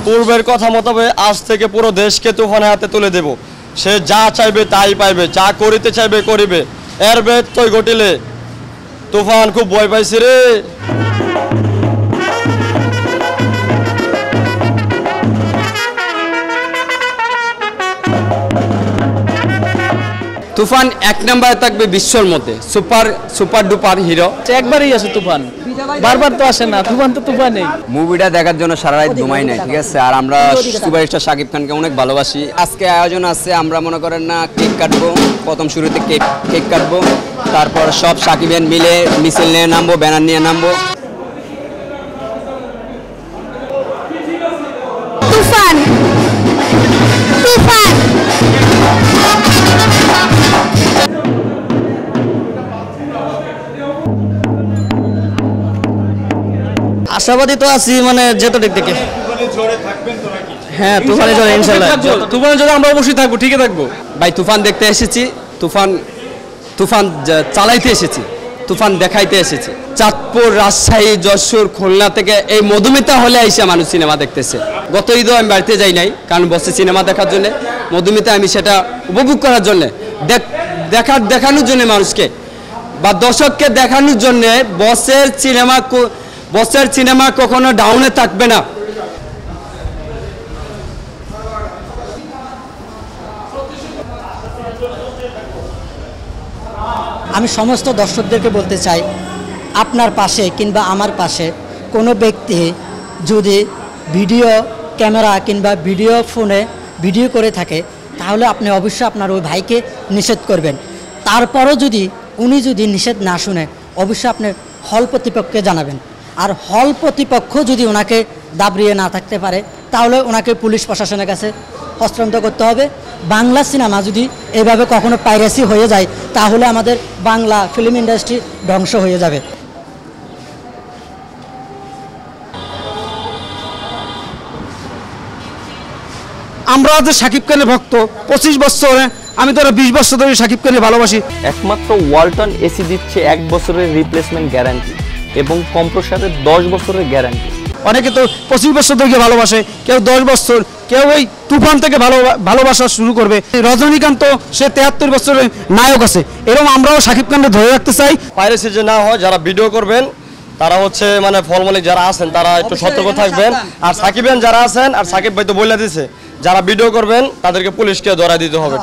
পূর্বের কথা মোতাবেক আজ থেকে পুরো দেশকে তুফানের হাতে তুলে দেব। সে যা চাইবে তাই পাইবে, যা করিতে চাইবে করিবে। এর বেদ তৈ ঘটিলে তুফান খুব ভয় পাইছে রে। তুফান এক নম্বরে থাকবে বিশ্বর মধ্যে সুপার ডুপার হিরো। একবারই আসে তুফান, বারবার তো আসে না। তুফান তো তুফানই। মুভিটা দেখার জন্য সারা রাত ঘুমাই নাই, ঠিক আছে। আর আমরা সুপারস্টার শাকিব খানকে অনেক ভালোবাসি। আজকে আয়োজন আছে, আমরা মনে করেন না কেক কাটবো, প্রথম শুরুতে কেক কাটবো, তারপর সব সাকিবেন মিলে মিছিল নিয়ে নামবো, ব্যানার নিয়ে নামবো। তুফান তুফান আশাবাদী তো আছি, মানে যেত দিক থেকে। হ্যাঁ, তুফানে ঝড়ে ইনশাআল্লাহ। তুফানে ঝড়ে আমরা অবশ্যই থাকবো, ঠিকই থাকবো ভাই। তুফান দেখতে এসেছি, তুফান চালাইতে এসেছি, তুফান দেখাইতে এসেছি। চাঁদপুর, রাজশাহী, যশোর, খুলনা থেকে এই মধুমিতা হলে এসে মানুষ সিনেমা দেখতেছে। গত ঈদও আমি বাড়িতে যাই নাই, কারণ বসে সিনেমা দেখার জন্য। মধুমিতা আমি সেটা উপভোগ করার জন্য, দেখানোর জন্য মানুষকে বা দর্শককে দেখানোর জন্য। বসের সিনেমা কখনো ডাউনে থাকবে না। আমি সমস্ত দর্শকদেরকে বলতে চাই, আপনার পাশে কিংবা আমার পাশে কোনো ব্যক্তি যদি ভিডিও ক্যামেরা কিংবা ভিডিও ফোনে ভিডিও করে থাকে, তাহলে আপনি অবশ্যই আপনার ওই ভাইকে নিষেধ করবেন। তারপরও উনি যদি নিষেধ না শুনে, অবশ্যই আপনি হল কর্তৃপক্ষকে জানাবেন। আর হল কর্তৃপক্ষ যদি ওনাকে দাবড়িয়ে না থাকতে পারে, তাহলে ওনাকে পুলিশ প্রশাসনের কাছে হস্তান্তর করতে হবে। বাংলা সিনেমা যদি এভাবে কখনো পাইরেসি হয়ে যায়, তাহলে আমাদের বাংলা ফিল্ম ইন্ডাস্ট্রি ধ্বংস হয়ে যাবে। আমরা যে শাকিব খানের ভক্ত 25 বছরে, আমি তো 20 বছর ধরে শাকিব খানের ভালোবাসি। একমাত্র ওয়ালটন এসি দিচ্ছে 1 বছরের রিপ্লেসমেন্ট গ্যারান্টি এবং কম্প্রেসারের 10 বছরের গ্যারান্টি। অনেকে তো 25 বছর ধরে ভালোবাসে, কেউ 10 বছর, কেউ ওই তুফান থেকে ভালোবাসা শুরু করবে। রজনীকান্ত সে 73 বছরের নায়ক আছে, এরকম আমরাও শাকিব খানকে ধরে রাখতে চাই। পাইরেসি যে না হয়, যারা ভিডিও করবেন তারা হচ্ছে মানে ফলমলিক যারা আছেন তারা একটু সতর্ক থাকবেন। আর সাকিবেন যারা আছেন, আর সাকিব ভাই তো বলে দিছে, যারা ভিডিও করবেন তাদেরকে পুলিশকে ধরা দিতে হবে।